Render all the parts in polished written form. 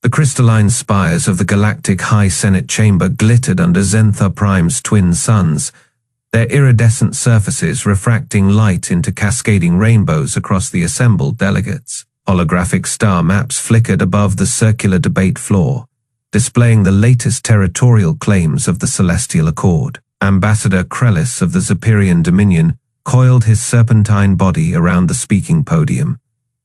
The crystalline spires of the galactic High Senate chamber glittered under Zentha Prime's twin suns, their iridescent surfaces refracting light into cascading rainbows across the assembled delegates. Holographic star maps flickered above the circular debate floor, displaying the latest territorial claims of the Celestial Accord. Ambassador Krellis of the Zepyrian Dominion coiled his serpentine body around the speaking podium,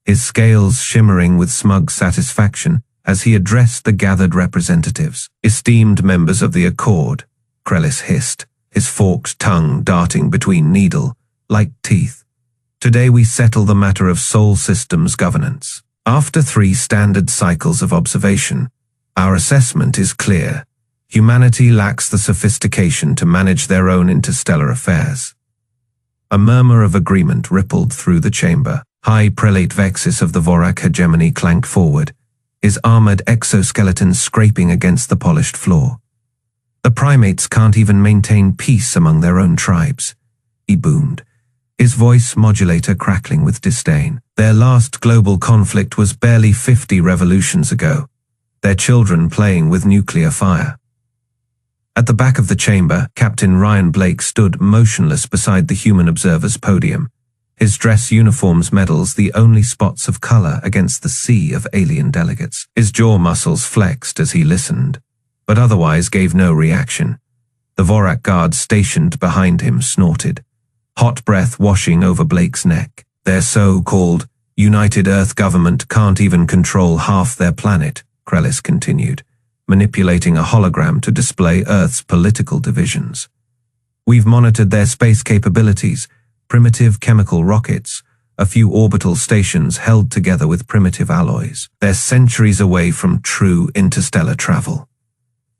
his scales shimmering with smug satisfaction as he addressed the gathered representatives. Esteemed members of the Accord, Krellis hissed, his forked tongue darting between needle-like teeth. Today we settle the matter of Sol Systems governance. After 3 standard cycles of observation, our assessment is clear. Humanity lacks the sophistication to manage their own interstellar affairs. A murmur of agreement rippled through the chamber. High Prelate Vexis of the Vorak hegemony clanked forward, his armored exoskeleton scraping against the polished floor. The primates can't even maintain peace among their own tribes, he boomed, his voice modulator crackling with disdain. Their last global conflict was barely 50 revolutions ago, their children playing with nuclear fire. At the back of the chamber, Captain Ryan Blake stood motionless beside the human observer's podium, his dress uniform's medals the only spots of color against the sea of alien delegates. His jaw muscles flexed as he listened, but otherwise gave no reaction. The Vorak guards stationed behind him snorted, hot breath washing over Blake's neck. Their so-called United Earth government can't even control half their planet, Krellis continued, manipulating a hologram to display Earth's political divisions. We've monitored their space capabilities, primitive chemical rockets, a few orbital stations held together with primitive alloys. They're centuries away from true interstellar travel.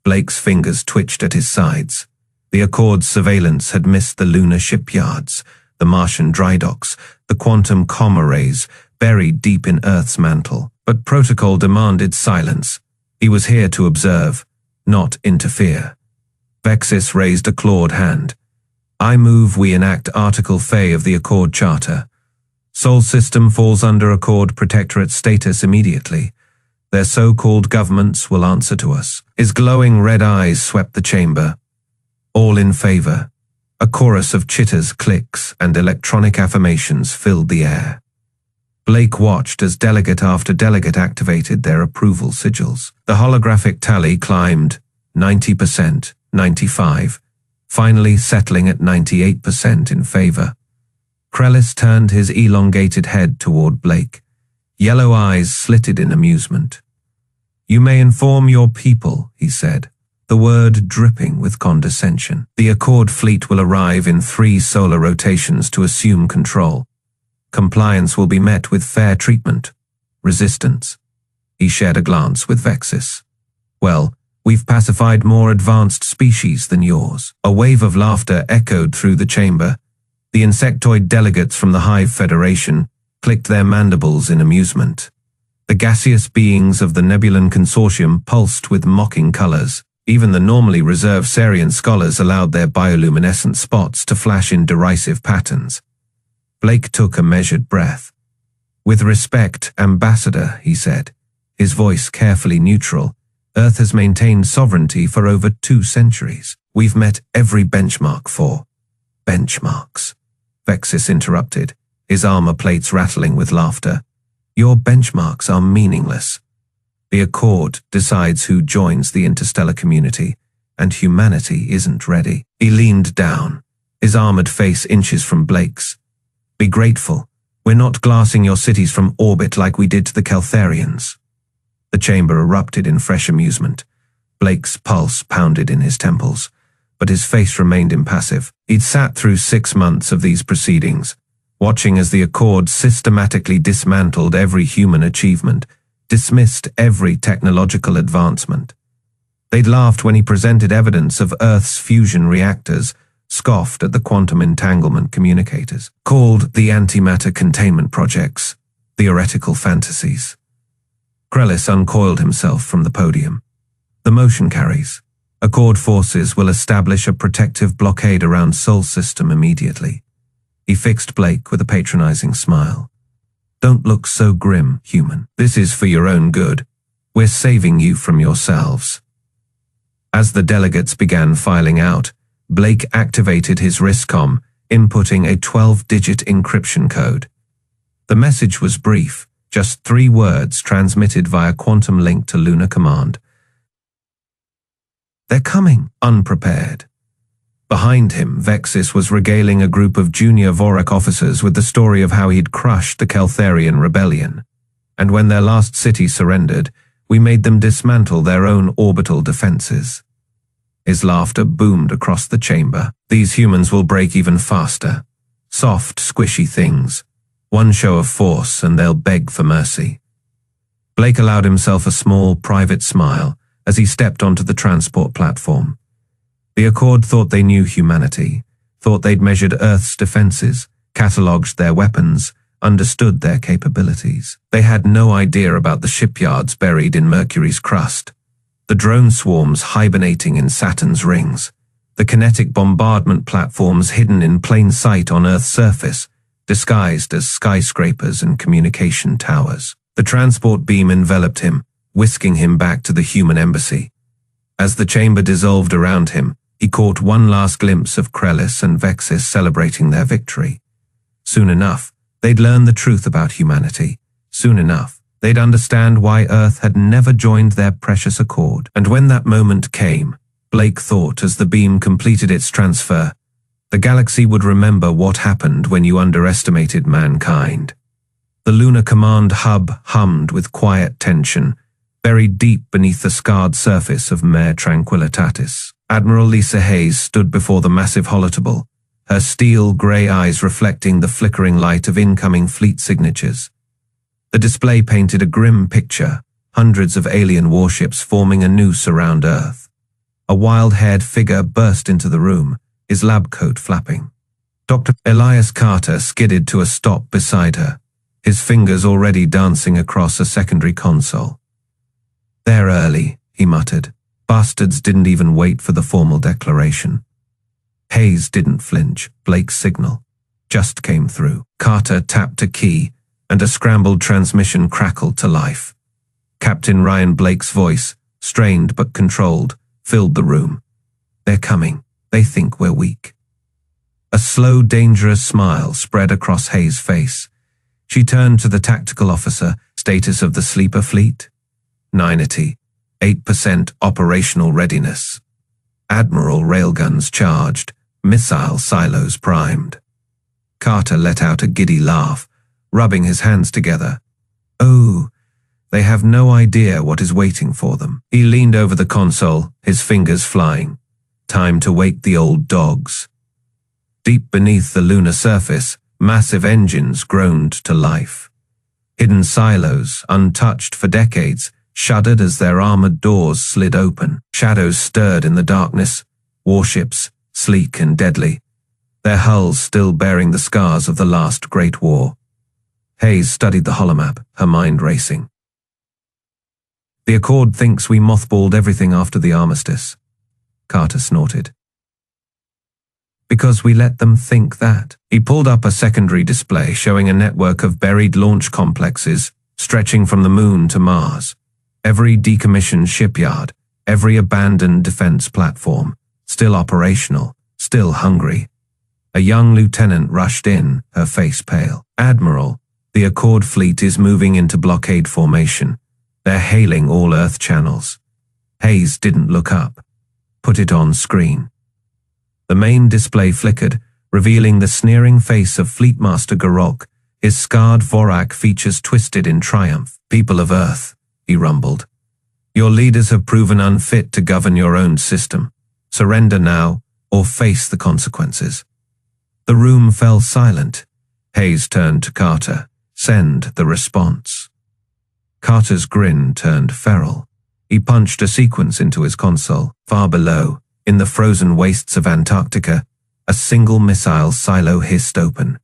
Blake's fingers twitched at his sides. The Accord's surveillance had missed the lunar shipyards, the Martian dry docks, the quantum comm arrays buried deep in Earth's mantle. But protocol demanded silence. He was here to observe, not interfere. Vexis raised a clawed hand. I move we enact Article Fae of the Accord Charter. Sol System falls under Accord Protectorate status immediately. Their so-called governments will answer to us. His glowing red eyes swept the chamber. All in favor. A chorus of chitters, clicks, and electronic affirmations filled the air. Blake watched as delegate after delegate activated their approval sigils. The holographic tally climbed 90%, 95%, finally settling at 98% in favor. Krellis turned his elongated head toward Blake. Yellow eyes slitted in amusement. You may inform your people, he said, the word dripping with condescension. The Accord fleet will arrive in 3 solar rotations to assume control. Compliance will be met with fair treatment. Resistance. He shared a glance with Vexis. Well, we've pacified more advanced species than yours. A wave of laughter echoed through the chamber. The insectoid delegates from the Hive Federation clicked their mandibles in amusement. The gaseous beings of the Nebulan Consortium pulsed with mocking colors. Even the normally reserved Sarian scholars allowed their bioluminescent spots to flash in derisive patterns. Blake took a measured breath. With respect, Ambassador, he said, his voice carefully neutral, Earth has maintained sovereignty for over 2 centuries. We've met every benchmark for benchmarks. Vexis interrupted, his armor plates rattling with laughter. Your benchmarks are meaningless. The Accord decides who joins the interstellar community, and humanity isn't ready. He leaned down, his armored face inches from Blake's. Be grateful. We're not glassing your cities from orbit like we did to the Keltharians. The chamber erupted in fresh amusement. Blake's pulse pounded in his temples, but his face remained impassive. He'd sat through 6 months of these proceedings, watching as the Accord systematically dismantled every human achievement, dismissed every technological advancement. They'd laughed when he presented evidence of Earth's fusion reactors, scoffed at the quantum entanglement communicators, called the antimatter containment projects theoretical fantasies. Krellis uncoiled himself from the podium. The motion carries. Accord forces will establish a protective blockade around Sol System immediately. He fixed Blake with a patronizing smile. Don't look so grim, human. This is for your own good. We're saving you from yourselves." As the delegates began filing out, Blake activated his RISCOM, inputting a 12-digit encryption code. The message was brief, just 3 words transmitted via quantum link to Lunar Command. "They're coming," unprepared. Behind him, Vexis was regaling a group of junior Vorak officers with the story of how he'd crushed the Keltharian rebellion. "And when their last city surrendered, we made them dismantle their own orbital defenses." His laughter boomed across the chamber. "These humans will break even faster. Soft, squishy things. One show of force and they'll beg for mercy." Blake allowed himself a small, private smile as he stepped onto the transport platform. The Accord thought they knew humanity, thought they'd measured Earth's defenses, catalogued their weapons, understood their capabilities. They had no idea about the shipyards buried in Mercury's crust, the drone swarms hibernating in Saturn's rings, the kinetic bombardment platforms hidden in plain sight on Earth's surface, disguised as skyscrapers and communication towers. The transport beam enveloped him, whisking him back to the human embassy. As the chamber dissolved around him, he caught one last glimpse of Krellis and Vexis celebrating their victory. Soon enough, they'd learn the truth about humanity. Soon enough, they'd understand why Earth had never joined their precious Accord. And when that moment came, Blake thought as the beam completed its transfer, the galaxy would remember what happened when you underestimated mankind. The Lunar Command hub hummed with quiet tension, buried deep beneath the scarred surface of Mare Tranquillitatis. Admiral Lisa Hayes stood before the massive holotable, her steel-grey eyes reflecting the flickering light of incoming fleet signatures. The display painted a grim picture, hundreds of alien warships forming a noose around Earth. A wild-haired figure burst into the room, his lab coat flapping. Dr. Elias Carter skidded to a stop beside her, his fingers already dancing across a secondary console. "They're early," he muttered. Bastards didn't even wait for the formal declaration. Hayes didn't flinch. Blake's signal just came through. Carter tapped a key, and a scrambled transmission crackled to life. Captain Ryan Blake's voice, strained but controlled, filled the room. "They're coming. They think we're weak." A slow, dangerous smile spread across Hayes' face. She turned to the tactical officer. "Status of the sleeper fleet?" "980. 8% operational readiness. Admiral railguns charged, missile silos primed." Carter let out a giddy laugh, rubbing his hands together. "Oh, they have no idea what is waiting for them." He leaned over the console, his fingers flying. Time to wake the old dogs. Deep beneath the lunar surface, massive engines groaned to life. Hidden silos, untouched for decades, shuddered as their armored doors slid open. Shadows stirred in the darkness, warships, sleek and deadly, their hulls still bearing the scars of the last Great War. Hayes studied the holomap, her mind racing. "The Accord thinks we mothballed everything after the armistice," Carter snorted. "Because we let them think that." He pulled up a secondary display showing a network of buried launch complexes stretching from the moon to Mars. Every decommissioned shipyard, every abandoned defense platform, still operational, still hungry. A young lieutenant rushed in, her face pale. "Admiral, the Accord fleet is moving into blockade formation. They're hailing all Earth channels." Hayes didn't look up. "Put it on screen." The main display flickered, revealing the sneering face of Fleetmaster Garok, his scarred Vorak features twisted in triumph. "People of Earth," he rumbled, "your leaders have proven unfit to govern your own system. Surrender now, or face the consequences." The room fell silent. Hayes turned to Carter. "Send the response." Carter's grin turned feral. He punched a sequence into his console. Far below, in the frozen wastes of Antarctica, a single missile silo hissed open.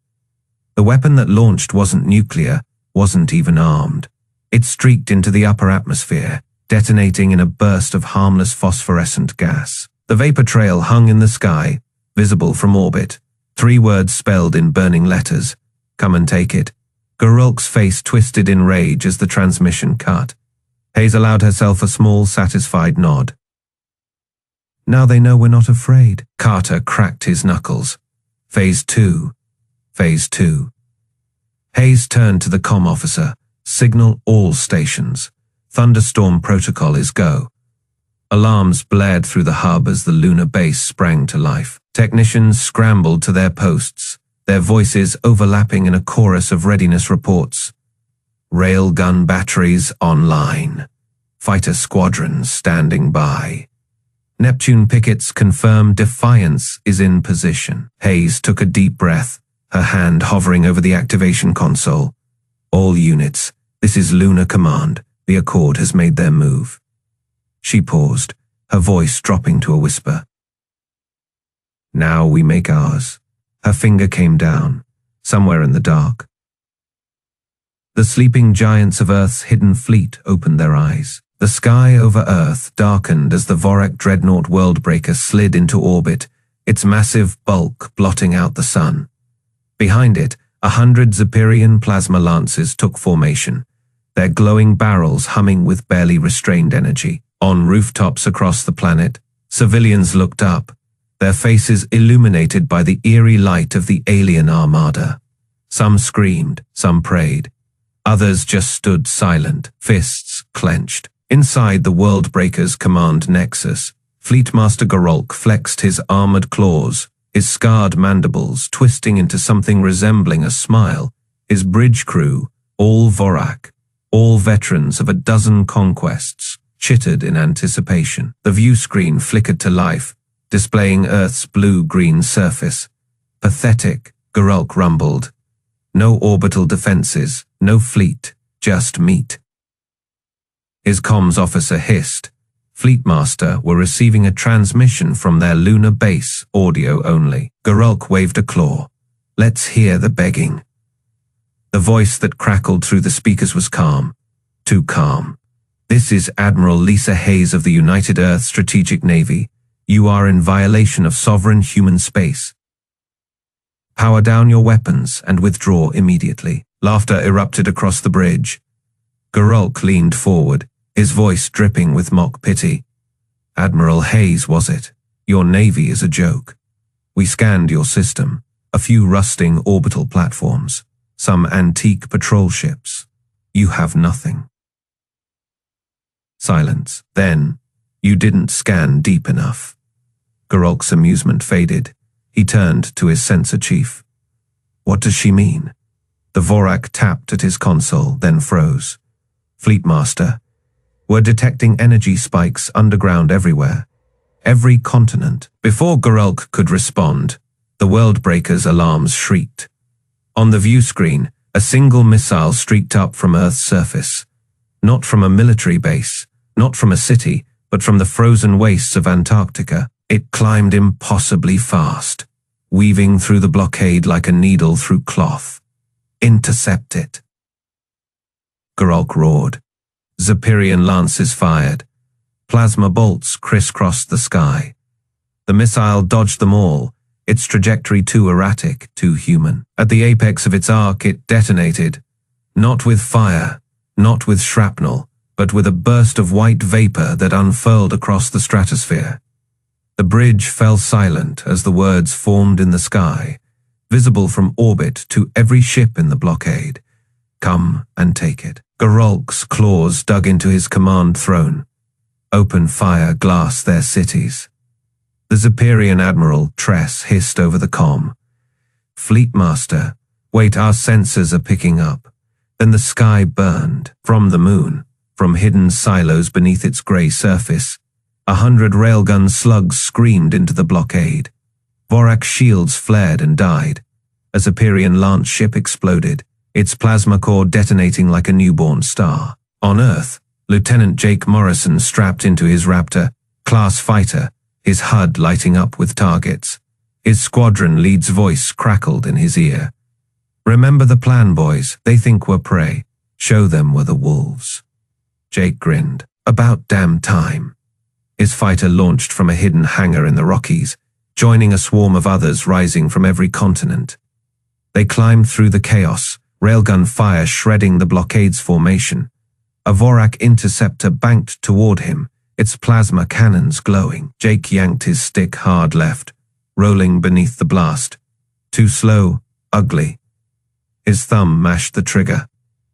The weapon that launched wasn't nuclear, wasn't even armed. It streaked into the upper atmosphere, detonating in a burst of harmless phosphorescent gas. The vapor trail hung in the sky, visible from orbit. 3 words spelled in burning letters. "Come and take it." Garolk's face twisted in rage as the transmission cut. Hayes allowed herself a small, satisfied nod. Now they know we're not afraid. Carter cracked his knuckles. Phase 2. Phase 2. Hayes turned to the comm officer. Signal all stations. Thunderstorm protocol is go. Alarms blared through the hub as the lunar base sprang to life. Technicians scrambled to their posts, their voices overlapping in a chorus of readiness reports. Railgun batteries online. Fighter squadrons standing by. Neptune pickets confirm Defiance is in position. Hayes took a deep breath, her hand hovering over the activation console. All units, this is Lunar Command. The Accord has made their move. She paused, her voice dropping to a whisper. Now we make ours. Her finger came down, somewhere in the dark. The sleeping giants of Earth's hidden fleet opened their eyes. The sky over Earth darkened as the Vorak dreadnought Worldbreaker slid into orbit, its massive bulk blotting out the sun. Behind it, 100 Zephyrian plasma lances took formation, their glowing barrels humming with barely restrained energy. On rooftops across the planet, civilians looked up, their faces illuminated by the eerie light of the alien armada. Some screamed, some prayed. Others just stood silent, fists clenched. Inside the Worldbreaker's command nexus, Fleetmaster Garolk flexed his armored claws, his scarred mandibles twisting into something resembling a smile. His bridge crew, all Vorak, all veterans of a dozen conquests, chittered in anticipation. The view screen flickered to life, displaying Earth's blue-green surface. Pathetic, Garolk rumbled. No orbital defenses, no fleet, just meat. His comms officer hissed. Fleetmaster were receiving a transmission from their lunar base, audio only. Garolk waved a claw. Let's hear the begging. The voice that crackled through the speakers was calm. Too calm. This is Admiral Lisa Hayes of the United Earth Strategic Navy. You are in violation of sovereign human space. Power down your weapons and withdraw immediately. Laughter erupted across the bridge. Garolk leaned forward, his voice dripping with mock pity. Admiral Hayes, was it? Your navy is a joke. We scanned your system, a few rusting orbital platforms, some antique patrol ships. You have nothing. Silence. Then, you didn't scan deep enough. Garolk's amusement faded. He turned to his sensor chief. What does she mean? The Vorak tapped at his console, then froze. Fleetmaster, we're detecting energy spikes underground everywhere. Every continent. Before Garolk could respond, the Worldbreaker's alarms shrieked. On the view screen, a single missile streaked up from Earth's surface. Not from a military base, not from a city, but from the frozen wastes of Antarctica. It climbed impossibly fast, weaving through the blockade like a needle through cloth. Intercept it. Garolk roared. Zephyrian lances fired. Plasma bolts crisscrossed the sky. The missile dodged them all, its trajectory too erratic, too human. At the apex of its arc, it detonated. Not with fire, not with shrapnel, but with a burst of white vapor that unfurled across the stratosphere. The bridge fell silent as the words formed in the sky, visible from orbit to every ship in the blockade. Come and take it. Garolk's claws dug into his command throne. Open fire glassed their cities. The Zephyrian Admiral Tress hissed over the comm. Fleetmaster, wait, our sensors are picking up. Then the sky burned. From the moon, from hidden silos beneath its grey surface, 100 railgun slugs screamed into the blockade. Vorak shields flared and died. A Zephyrian lance ship exploded, its plasma core detonating like a newborn star. On Earth, Lieutenant Jake Morrison strapped into his Raptor, class fighter, his HUD lighting up with targets. His squadron lead's voice crackled in his ear. Remember the plan, boys. They think we're prey. Show them we're the wolves. Jake grinned. About damn time. His fighter launched from a hidden hangar in the Rockies, joining a swarm of others rising from every continent. They climbed through the chaos, railgun fire shredding the blockade's formation. A Vorak interceptor banked toward him, its plasma cannons glowing. Jake yanked his stick hard left, rolling beneath the blast. Too slow, ugly. His thumb mashed the trigger.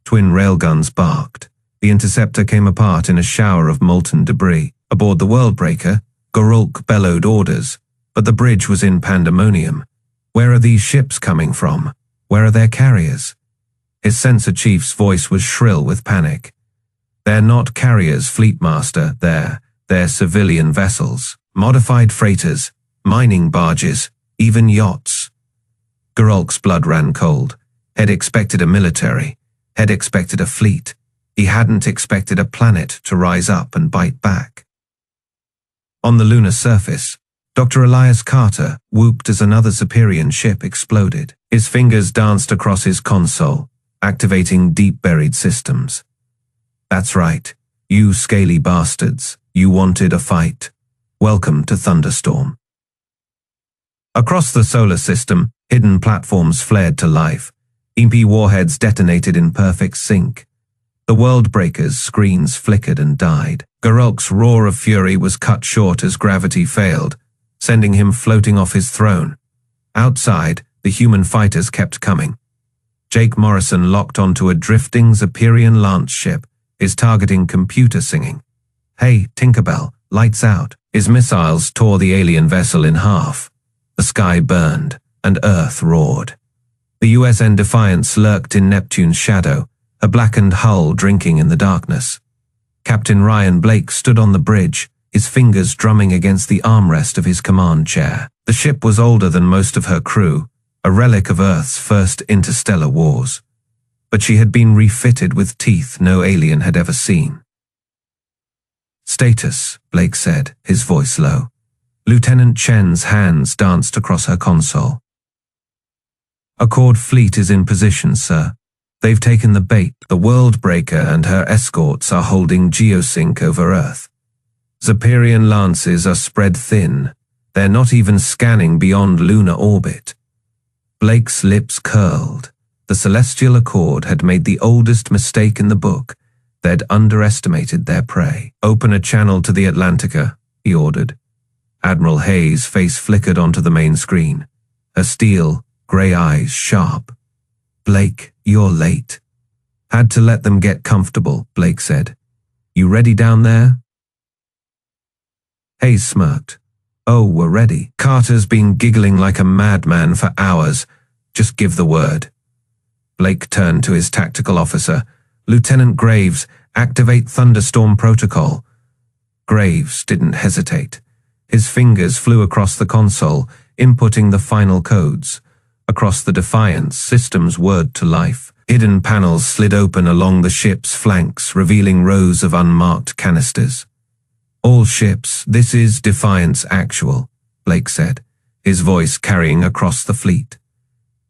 Twin railguns barked. The interceptor came apart in a shower of molten debris. Aboard the Worldbreaker, Gorulk bellowed orders, but the bridge was in pandemonium. Where are these ships coming from? Where are their carriers? His sensor chief's voice was shrill with panic. They're not carriers, Fleetmaster, they're civilian vessels, modified freighters, mining barges, even yachts. Gorulk's blood ran cold. Had expected a military, had expected a fleet. He hadn't expected a planet to rise up and bite back. On the lunar surface, Dr. Elias Carter whooped as another Superior ship exploded. His fingers danced across his console, activating deep-buried systems. That's right, you scaly bastards, you wanted a fight. Welcome to Thunderstorm. Across the solar system, hidden platforms flared to life. EMP warheads detonated in perfect sync. The Worldbreaker's screens flickered and died. Gorulk's roar of fury was cut short as gravity failed, sending him floating off his throne. Outside, the human fighters kept coming. Jake Morrison locked onto a drifting Superior Lance ship, his targeting computer singing. Hey, Tinkerbell, lights out. His missiles tore the alien vessel in half. The sky burned, and Earth roared. The USN Defiance lurked in Neptune's shadow, a blackened hull drinking in the darkness. Captain Ryan Blake stood on the bridge, his fingers drumming against the armrest of his command chair. The ship was older than most of her crew, a relic of Earth's first interstellar wars. But she had been refitted with teeth no alien had ever seen. Status, Blake said, his voice low. Lieutenant Chen's hands danced across her console. Accord Fleet is in position, sir. They've taken the bait. The Worldbreaker and her escorts are holding geosync over Earth. Superior Lances are spread thin. They're not even scanning beyond lunar orbit. Blake's lips curled. The Celestial Accord had made the oldest mistake in the book. They'd underestimated their prey. Open a channel to the Atlantica, he ordered. Admiral Hayes' face flickered onto the main screen, her steel, grey eyes sharp. Blake, you're late. Had to let them get comfortable, Blake said. You ready down there? Hayes smirked. Oh, we're ready. Carter's been giggling like a madman for hours. Just give the word. Blake turned to his tactical officer. Lieutenant Graves, activate Thunderstorm Protocol. Graves didn't hesitate. His fingers flew across the console, inputting the final codes. Across the Defiance, systems whirred to life. Hidden panels slid open along the ship's flanks, revealing rows of unmarked canisters. All ships, this is Defiance Actual, Blake said, his voice carrying across the fleet.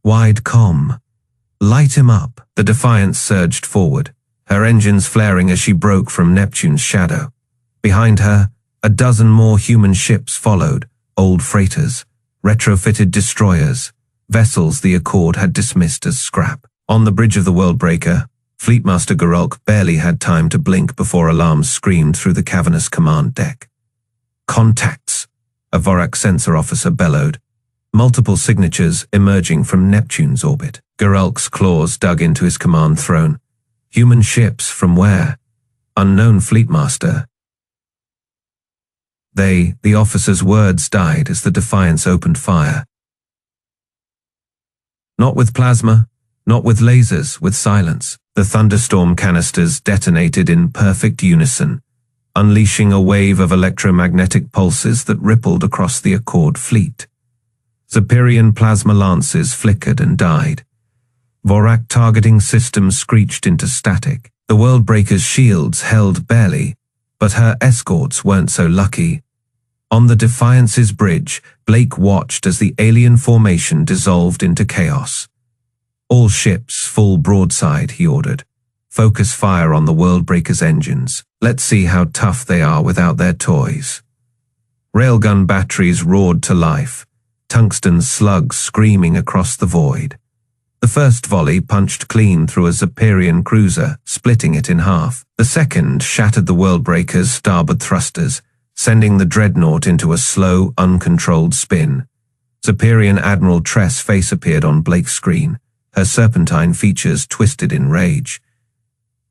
Wide comm. Light him up. The Defiance surged forward, her engines flaring as she broke from Neptune's shadow. Behind her, a dozen more human ships followed, old freighters, retrofitted destroyers, vessels the Accord had dismissed as scrap. On the bridge of the Worldbreaker, Fleetmaster Gorulk barely had time to blink before alarms screamed through the cavernous command deck. Contacts, a Vorak sensor officer bellowed, multiple signatures emerging from Neptune's orbit. Gorulk's claws dug into his command throne. Human ships from where? Unknown, Fleetmaster. The officer's words died as the Defiance opened fire. Not with plasma, not with lasers, with silence. The Thunderstorm canisters detonated in perfect unison, unleashing a wave of electromagnetic pulses that rippled across the Accord fleet. Superior plasma lances flickered and died. Vorak targeting systems screeched into static. The Worldbreaker's shields held barely, but her escorts weren't so lucky. On the Defiance's bridge, Blake watched as the alien formation dissolved into chaos. All ships full broadside, he ordered. Focus fire on the Worldbreaker's engines. Let's see how tough they are without their toys. Railgun batteries roared to life, tungsten slugs screaming across the void. The first volley punched clean through a Zephyrian cruiser, splitting it in half. The second shattered the Worldbreaker's starboard thrusters, sending the dreadnought into a slow, uncontrolled spin. Zephyrian Admiral Tress' face appeared on Blake's screen, her serpentine features twisted in rage.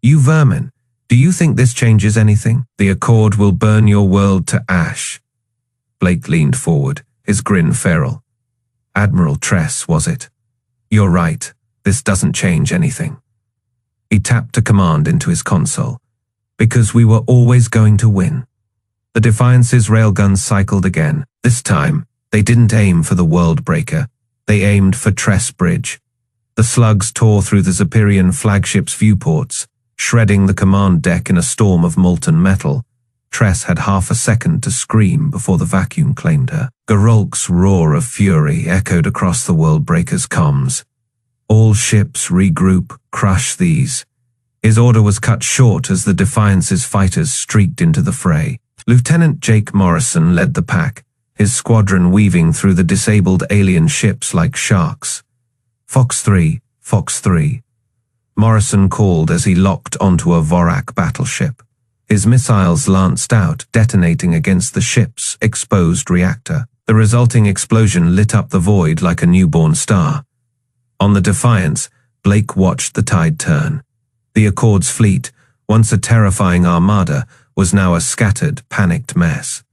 "You vermin, do you think this changes anything? The Accord will burn your world to ash." Blake leaned forward, his grin feral. "Admiral Tress, was it? You're right, this doesn't change anything." He tapped a command into his console. "Because we were always going to win." The Defiance's railguns cycled again. This time, they didn't aim for the Worldbreaker. They aimed for Tress Bridge. The slugs tore through the Zephyrian flagship's viewports, shredding the command deck in a storm of molten metal. Tress had half a second to scream before the vacuum claimed her. Geralt's roar of fury echoed across the Worldbreaker's comms. "All ships regroup, crush these." His order was cut short as the Defiance's fighters streaked into the fray. Lieutenant Jake Morrison led the pack, his squadron weaving through the disabled alien ships like sharks. "Fox 3, Fox 3. Morrison called as he locked onto a Vorak battleship. His missiles lanced out, detonating against the ship's exposed reactor. The resulting explosion lit up the void like a newborn star. On the Defiance, Blake watched the tide turn. The Accord's fleet, once a terrifying armada, was now a scattered, panicked mess.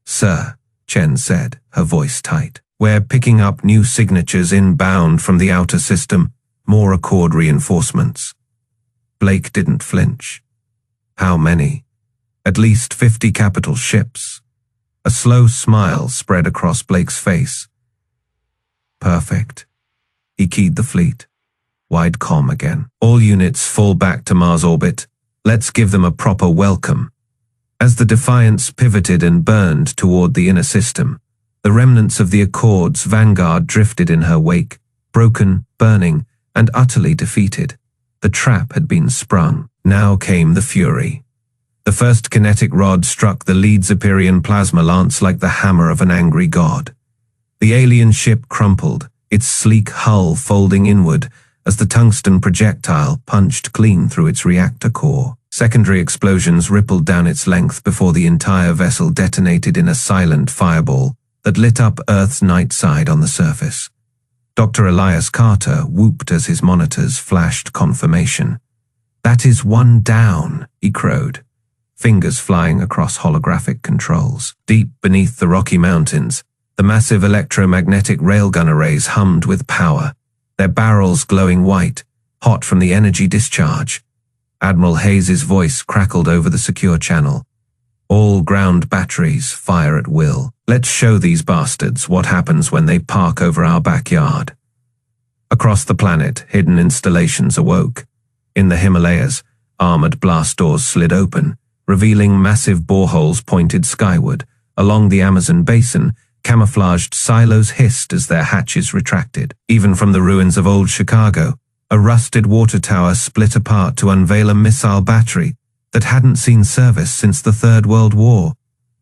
"Sir," Chen said, her voice tight, "we're picking up new signatures inbound from the outer system, more Accord reinforcements." Blake didn't flinch. "How many?" "At least 50 capital ships." A slow smile spread across Blake's face. "Perfect." He keyed the fleet. Wide comm again. "All units fall back to Mars orbit. Let's give them a proper welcome." As the Defiance pivoted and burned toward the inner system, the remnants of the Accord's vanguard drifted in her wake, broken, burning, and utterly defeated. The trap had been sprung. Now came the fury. The first kinetic rod struck the lead Zephyrian plasma lance like the hammer of an angry god. The alien ship crumpled, its sleek hull folding inward as the tungsten projectile punched clean through its reactor core. Secondary explosions rippled down its length before the entire vessel detonated in a silent fireball that lit up Earth's night side on the surface. Dr. Elias Carter whooped as his monitors flashed confirmation. "That is one down," he crowed, fingers flying across holographic controls. Deep beneath the Rocky Mountains, the massive electromagnetic railgun arrays hummed with power, their barrels glowing white, hot from the energy discharge. Admiral Hayes's voice crackled over the secure channel. "All ground batteries fire at will. Let's show these bastards what happens when they park over our backyard." Across the planet, hidden installations awoke. In the Himalayas, armored blast doors slid open, revealing massive boreholes pointed skyward. Along the Amazon basin, camouflaged silos hissed as their hatches retracted. Even from the ruins of old Chicago, a rusted water tower split apart to unveil a missile battery that hadn't seen service since the Third World War.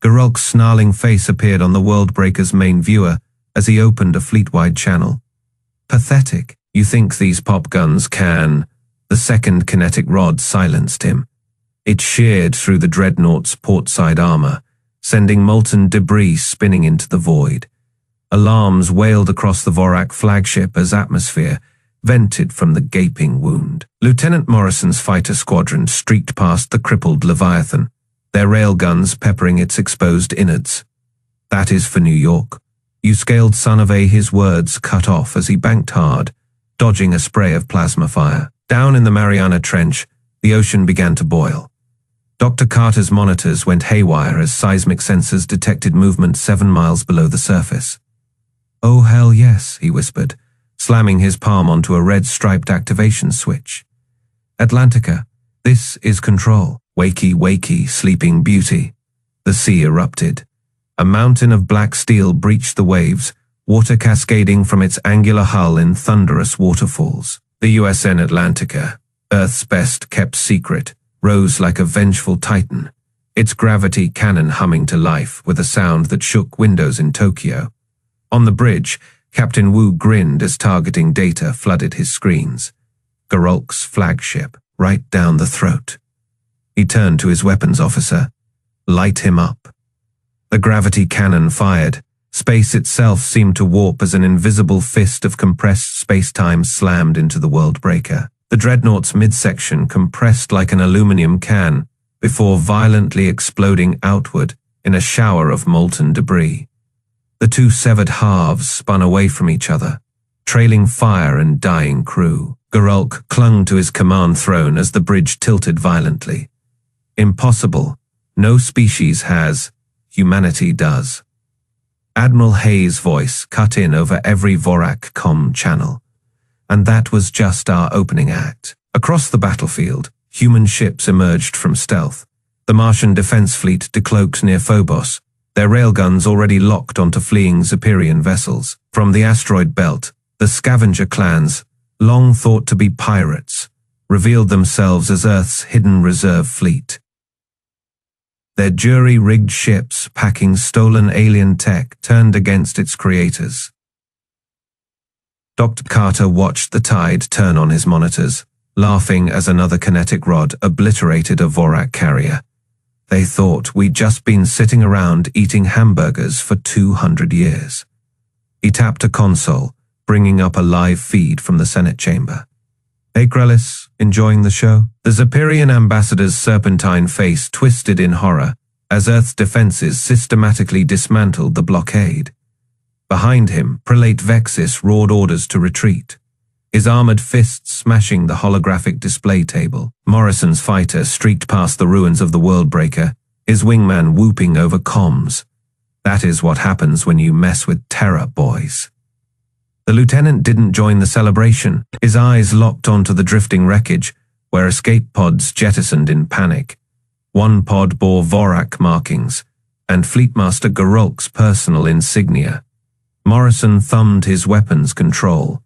Geralt's snarling face appeared on the Worldbreaker's main viewer as he opened a fleet-wide channel. "Pathetic. You think these pop guns can..." The second kinetic rod silenced him. It sheared through the dreadnought's portside armor, sending molten debris spinning into the void. Alarms wailed across the Vorak flagship as atmosphere vented from the gaping wound. Lieutenant Morrison's fighter squadron streaked past the crippled Leviathan, their railguns peppering its exposed innards. "That is for New York." You scaled son of a, his words cut off as he banked hard, dodging a spray of plasma fire. Down in the Mariana Trench, the ocean began to boil. Dr. Carter's monitors went haywire as seismic sensors detected movement 7 miles below the surface. "Oh hell yes," he whispered, slamming his palm onto a red-striped activation switch. "Atlantica, this is Control." Wakey, wakey, sleeping beauty. The sea erupted. A mountain of black steel breached the waves, water cascading from its angular hull in thunderous waterfalls. The USN Atlantica, Earth's best-kept secret, rose like a vengeful titan, its gravity cannon humming to life with a sound that shook windows in Tokyo. On the bridge, Captain Wu grinned as targeting data flooded his screens. Garulk's flagship, right down the throat. He turned to his weapons officer. Light him up. The gravity cannon fired. Space itself seemed to warp as an invisible fist of compressed space-time slammed into the world breaker. The dreadnought's midsection compressed like an aluminum can before violently exploding outward in a shower of molten debris. The two severed halves spun away from each other, trailing fire and dying crew. Garulk clung to his command throne as the bridge tilted violently. Impossible. No species has. Humanity does. Admiral Hayes' voice cut in over every Vorak comm channel. And that was just our opening act. Across the battlefield, human ships emerged from stealth. The Martian defense fleet decloaked near Phobos, their railguns already locked onto fleeing Zephyrian vessels. From the asteroid belt, the scavenger clans, long thought to be pirates, revealed themselves as Earth's hidden reserve fleet. Their jury-rigged ships packing stolen alien tech turned against its creators. Dr. Carter watched the tide turn on his monitors, laughing as another kinetic rod obliterated a Vorak carrier. They thought we'd just been sitting around eating hamburgers for 200 years. He tapped a console, bringing up a live feed from the Senate chamber. Hey Krellis, enjoying the show? The Zephyrian ambassador's serpentine face twisted in horror as Earth's defenses systematically dismantled the blockade. Behind him, Prelate Vexis roared orders to retreat, his armored fists smashing the holographic display table. Morrison's fighter streaked past the ruins of the Worldbreaker, his wingman whooping over comms. That is what happens when you mess with terror, boys. The lieutenant didn't join the celebration, his eyes locked onto the drifting wreckage, where escape pods jettisoned in panic. One pod bore Vorak markings, and Fleetmaster Garulk's personal insignia. Morrison thumbed his weapons control.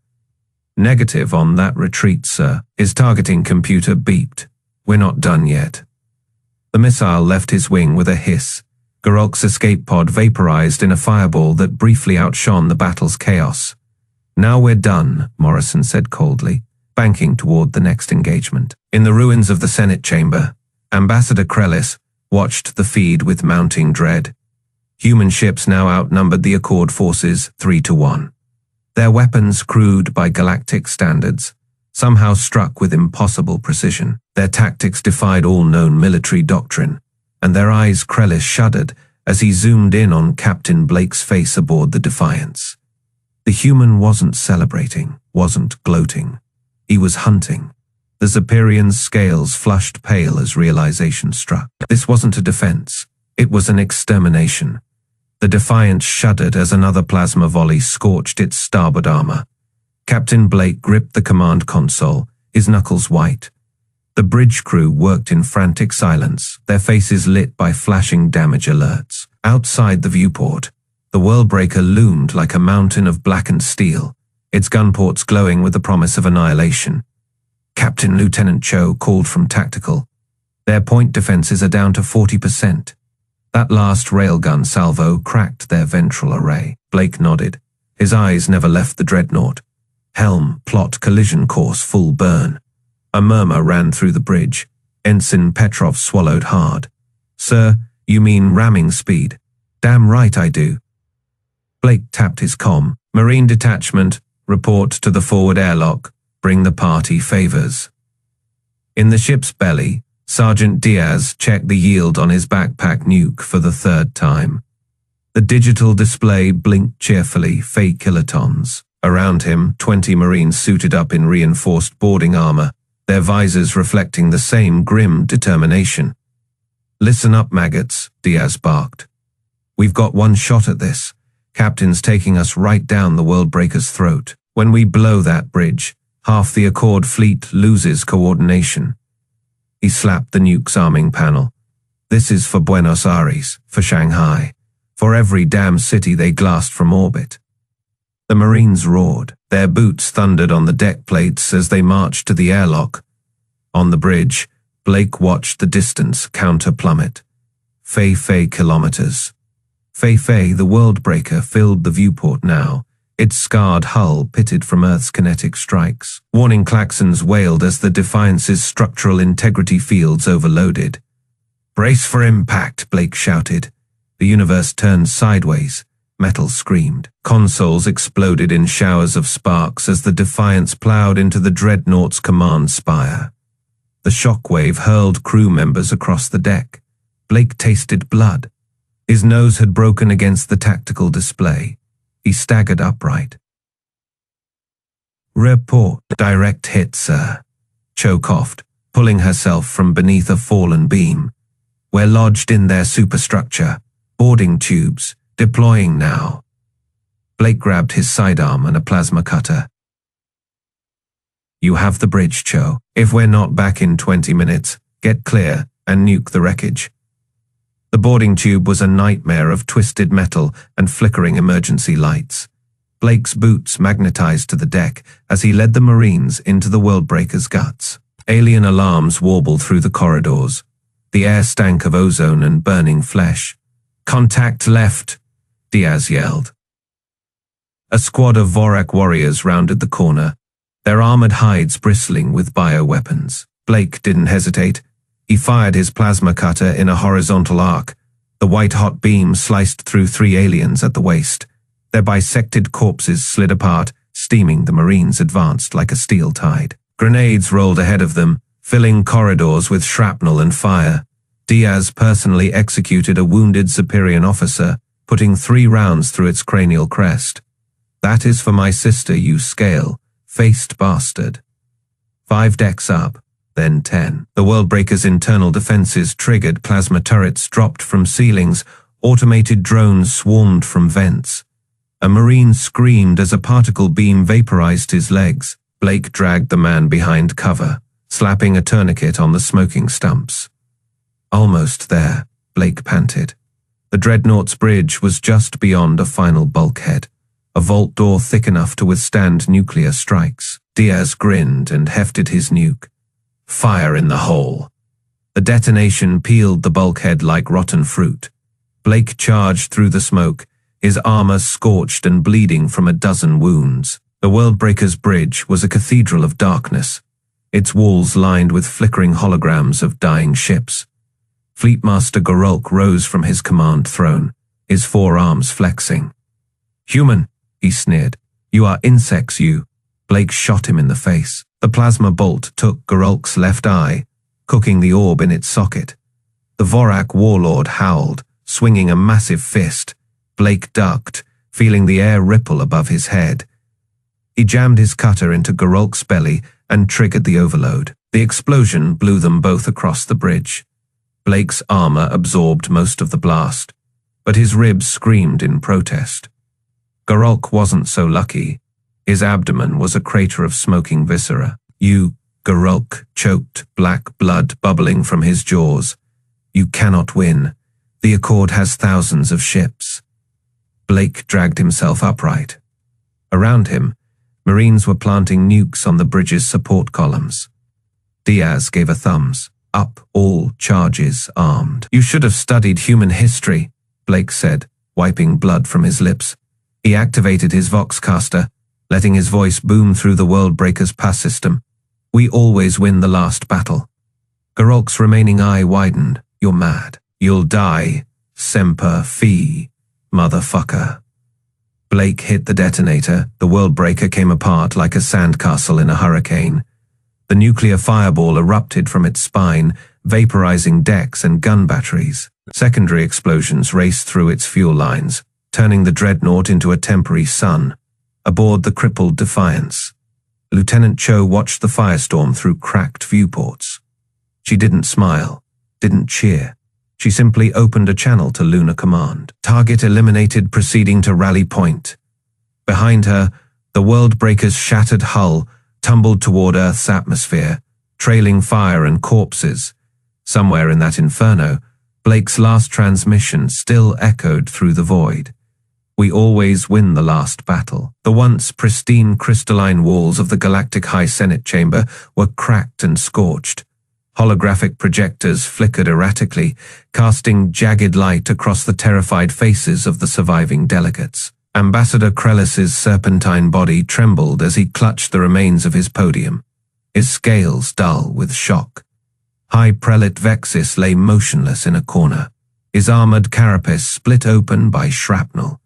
Negative on that retreat, sir. His targeting computer beeped. We're not done yet. The missile left his wing with a hiss. Garulk's escape pod vaporized in a fireball that briefly outshone the battle's chaos. Now we're done, Morrison said coldly, banking toward the next engagement. In the ruins of the Senate chamber, Ambassador Krellis watched the feed with mounting dread. Human ships now outnumbered the Accord forces 3-1. Their weapons, crude by galactic standards, somehow struck with impossible precision. Their tactics defied all known military doctrine, and their eyes Krellis shuddered as he zoomed in on Captain Blake's face aboard the Defiance. The human wasn't celebrating, wasn't gloating. He was hunting. The Zephyrian's scales flushed pale as realization struck. This wasn't a defense. It was an extermination. The Defiant shuddered as another plasma volley scorched its starboard armor. Captain Blake gripped the command console, his knuckles white. The bridge crew worked in frantic silence, their faces lit by flashing damage alerts. Outside the viewport, the Worldbreaker loomed like a mountain of blackened steel, its gunports glowing with the promise of annihilation. Captain Lieutenant Cho called from tactical. Their point defenses are down to 40%. That last railgun salvo cracked their ventral array. Blake nodded. His eyes never left the dreadnought. Helm, plot, collision course, full burn. A murmur ran through the bridge. Ensign Petrov swallowed hard. Sir, you mean ramming speed? Damn right I do. Blake tapped his comm. Marine detachment, report to the forward airlock. Bring the party favors. In the ship's belly, Sergeant Diaz checked the yield on his backpack nuke for the third time. The digital display blinked cheerfully, 8 kilotons. Around him, 20 Marines suited up in reinforced boarding armor, their visors reflecting the same grim determination. Listen up, maggots, Diaz barked. We've got one shot at this. Captain's taking us right down the Worldbreaker's throat. When we blow that bridge, half the Accord fleet loses coordination. He slapped the nuke's arming panel. This is for Buenos Aires, for Shanghai, for every damn city they glassed from orbit. The Marines roared. Their boots thundered on the deck plates as they marched to the airlock. On the bridge, Blake watched the distance counter plummet. 5 kilometers. 5, the Worldbreaker filled the viewport now, its scarred hull pitted from Earth's kinetic strikes. Warning klaxons wailed as the Defiance's structural integrity fields overloaded. "Brace for impact," Blake shouted. The universe turned sideways. Metal screamed. Consoles exploded in showers of sparks as the Defiance plowed into the Dreadnought's command spire. The shockwave hurled crew members across the deck. Blake tasted blood. His nose had broken against the tactical display. He staggered upright. "Report." "Direct hit, sir," Cho coughed, pulling herself from beneath a fallen beam. "We're lodged in their superstructure. Boarding tubes. Deploying now." Blake grabbed his sidearm and a plasma cutter. "You have the bridge, Cho. If we're not back in 20 minutes, get clear and nuke the wreckage." The boarding tube was a nightmare of twisted metal and flickering emergency lights. Blake's boots magnetized to the deck as he led the Marines into the Worldbreaker's guts. Alien alarms warbled through the corridors. The air stank of ozone and burning flesh. "Contact left," Diaz yelled. A squad of Vorak warriors rounded the corner, their armored hides bristling with bioweapons. Blake didn't hesitate. He fired his plasma cutter in a horizontal arc. The white-hot beam sliced through 3 aliens at the waist. Their bisected corpses slid apart, steaming. The Marines advanced like a steel tide. Grenades rolled ahead of them, filling corridors with shrapnel and fire. Diaz personally executed a wounded Superior officer, putting 3 rounds through its cranial crest. "That is for my sister, you scale-faced bastard." 5 decks up, then 10. The Worldbreaker's internal defenses triggered. Plasma turrets dropped from ceilings. Automated drones swarmed from vents. A Marine screamed as a particle beam vaporized his legs. Blake dragged the man behind cover, slapping a tourniquet on the smoking stumps. "Almost there," Blake panted. The Dreadnought's bridge was just beyond a final bulkhead, a vault door thick enough to withstand nuclear strikes. Diaz grinned and hefted his nuke. "Fire in the hole." The detonation peeled the bulkhead like rotten fruit. Blake charged through the smoke, his armor scorched and bleeding from a dozen wounds. The Worldbreaker's bridge was a cathedral of darkness, its walls lined with flickering holograms of dying ships. Fleetmaster Gorulk rose from his command throne, his 4 arms flexing. "Human," he sneered. "You are insects, you." Blake shot him in the face. The plasma bolt took Gorulk's left eye, cooking the orb in its socket. The Vorak warlord howled, swinging a massive fist. Blake ducked, feeling the air ripple above his head. He jammed his cutter into Gorulk's belly and triggered the overload. The explosion blew them both across the bridge. Blake's armor absorbed most of the blast, but his ribs screamed in protest. Gorulk wasn't so lucky. His abdomen was a crater of smoking viscera. "You," Gorulk choked, black blood bubbling from his jaws. "You cannot win. The Accord has thousands of ships." Blake dragged himself upright. Around him, Marines were planting nukes on the bridge's support columns. Diaz gave a thumbs. "Up, all charges armed." "You should have studied human history," Blake said, wiping blood from his lips. He activated his Voxcaster, letting his voice boom through the Worldbreaker's pass system. "We always win the last battle." Gorulk's remaining eye widened. "You're mad. You'll die. Semper Fi, motherfucker." Blake hit the detonator. The Worldbreaker came apart like a sandcastle in a hurricane. The nuclear fireball erupted from its spine, vaporizing decks and gun batteries. Secondary explosions raced through its fuel lines, turning the Dreadnought into a temporary sun. Aboard the crippled Defiance, Lieutenant Cho watched the firestorm through cracked viewports. She didn't smile, didn't cheer. She simply opened a channel to Lunar Command. "Target eliminated, proceeding to rally point." Behind her, the Worldbreaker's shattered hull tumbled toward Earth's atmosphere, trailing fire and corpses. Somewhere in that inferno, Blake's last transmission still echoed through the void. "We always win the last battle." The once pristine crystalline walls of the Galactic High Senate chamber were cracked and scorched. Holographic projectors flickered erratically, casting jagged light across the terrified faces of the surviving delegates. Ambassador Krellis's serpentine body trembled as he clutched the remains of his podium, his scales dull with shock. High Prelate Vexis lay motionless in a corner, his armored carapace split open by shrapnel.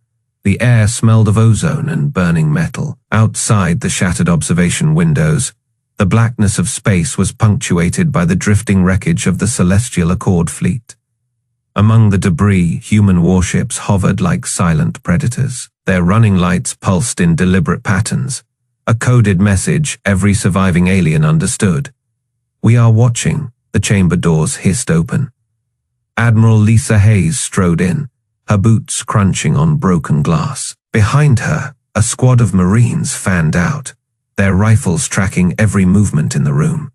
The air smelled of ozone and burning metal. Outside the shattered observation windows, the blackness of space was punctuated by the drifting wreckage of the Celestial Accord fleet. Among the debris, human warships hovered like silent predators. Their running lights pulsed in deliberate patterns, a coded message every surviving alien understood. "We are watching," the chamber doors hissed open. Admiral Lisa Hayes strode in, her boots crunching on broken glass. Behind her, a squad of Marines fanned out, their rifles tracking every movement in the room.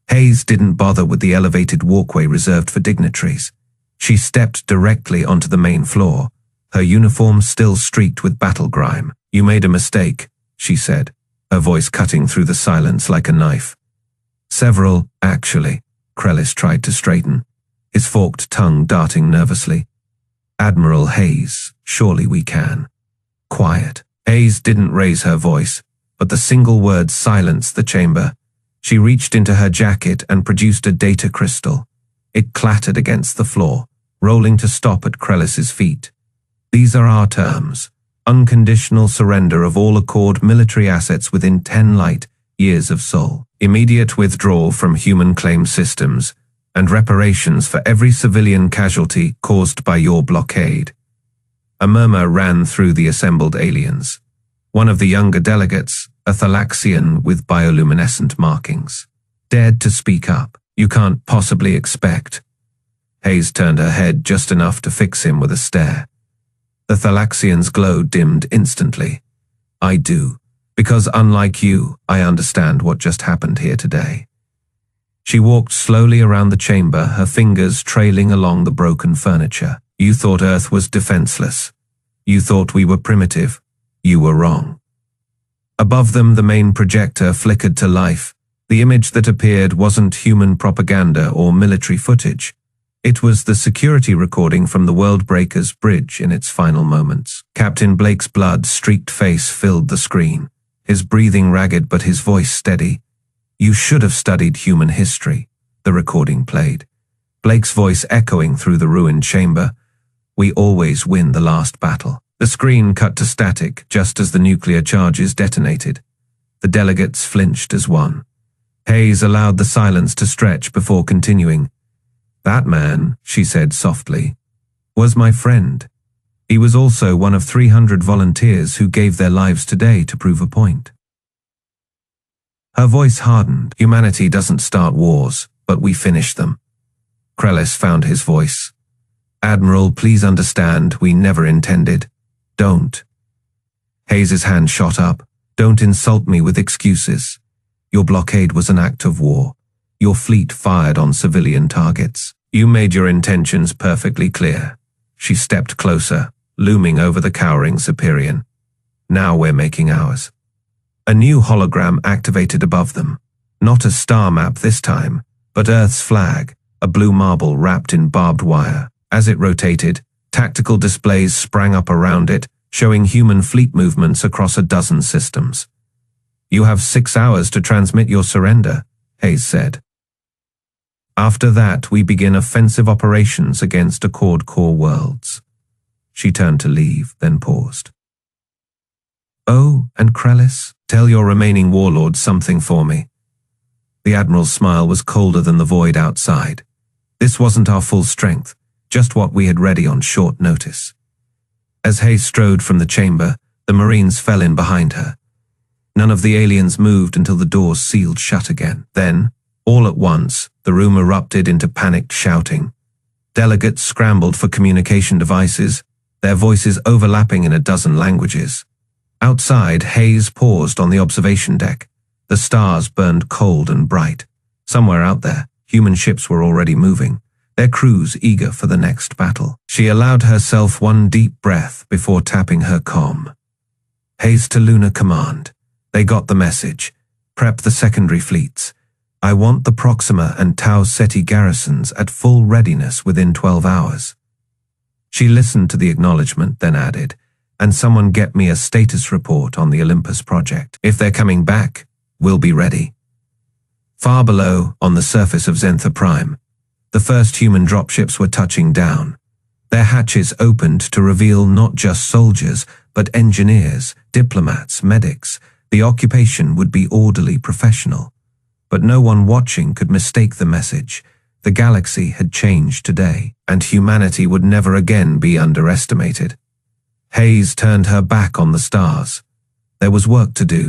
Hayes didn't bother with the elevated walkway reserved for dignitaries. She stepped directly onto the main floor, her uniform still streaked with battle grime. "You made a mistake," she said, her voice cutting through the silence like a knife. "Several, actually," Krellis tried to straighten, his forked tongue darting nervously. "Admiral Hayes, surely we can." Quiet. Hayes didn't raise her voice, but the single word silenced the chamber. She reached into her jacket and produced a data crystal. It clattered against the floor, rolling to stop at Krellis's feet. "These are our terms. Unconditional surrender of all Accord military assets within 10 light years of Sol. Immediate withdrawal from human claim systems, and reparations for every civilian casualty caused by your blockade." A murmur ran through the assembled aliens. One of the younger delegates, a Thalaxian with bioluminescent markings, dared to speak up. "You can't possibly expect." Hayes turned her head just enough to fix him with a stare. The Thalaxian's glow dimmed instantly. "I do, because unlike you, I understand what just happened here today." She walked slowly around the chamber, her fingers trailing along the broken furniture. "You thought Earth was defenseless. You thought we were primitive. You were wrong." Above them, the main projector flickered to life. The image that appeared wasn't human propaganda or military footage. It was the security recording from the Worldbreaker's bridge in its final moments. Captain Blake's blood-streaked face filled the screen, his breathing ragged but his voice steady. "You should have studied human history," the recording played, Blake's voice echoing through the ruined chamber. "We always win the last battle." The screen cut to static just as the nuclear charges detonated. The delegates flinched as one. Hayes allowed the silence to stretch before continuing. "That man," she said softly, "was my friend. He was also one of 300 volunteers who gave their lives today to prove a point." Her voice hardened. "Humanity doesn't start wars, but we finish them." Krellis found his voice. "Admiral, please understand, we never intended." "Don't." Hayes's hand shot up. "Don't insult me with excuses. Your blockade was an act of war. Your fleet fired on civilian targets. You made your intentions perfectly clear." She stepped closer, looming over the cowering Superior. "Now we're making ours." A new hologram activated above them. Not a star map this time, but Earth's flag, a blue marble wrapped in barbed wire. As it rotated, tactical displays sprang up around it, showing human fleet movements across a dozen systems. "You have 6 hours to transmit your surrender," Hayes said. "After that, we begin offensive operations against Accord core worlds." She turned to leave, then paused. "Oh, and Krellis, tell your remaining warlords something for me." The Admiral's smile was colder than the void outside. "This wasn't our full strength, just what we had ready on short notice." As Hayes strode from the chamber, the Marines fell in behind her. None of the aliens moved until the doors sealed shut again. Then, all at once, the room erupted into panicked shouting. Delegates scrambled for communication devices, their voices overlapping in a dozen languages. Outside, Hayes paused on the observation deck. The stars burned cold and bright. Somewhere out there, human ships were already moving, their crews eager for the next battle. She allowed herself one deep breath before tapping her comm. "Hayes to Lunar Command. They got the message. Prep the secondary fleets. I want the Proxima and Tau Ceti garrisons at full readiness within 12 hours. She listened to the acknowledgement, then added, and someone get me a status report on the Olympus project. If they're coming back, we'll be ready. Far below, on the surface of Zentha Prime, the first human dropships were touching down. Their hatches opened to reveal not just soldiers, but engineers, diplomats, medics. The occupation would be orderly, professional. But no one watching could mistake the message. The galaxy had changed today, and humanity would never again be underestimated. Hayes turned her back on the stars. There was work to do.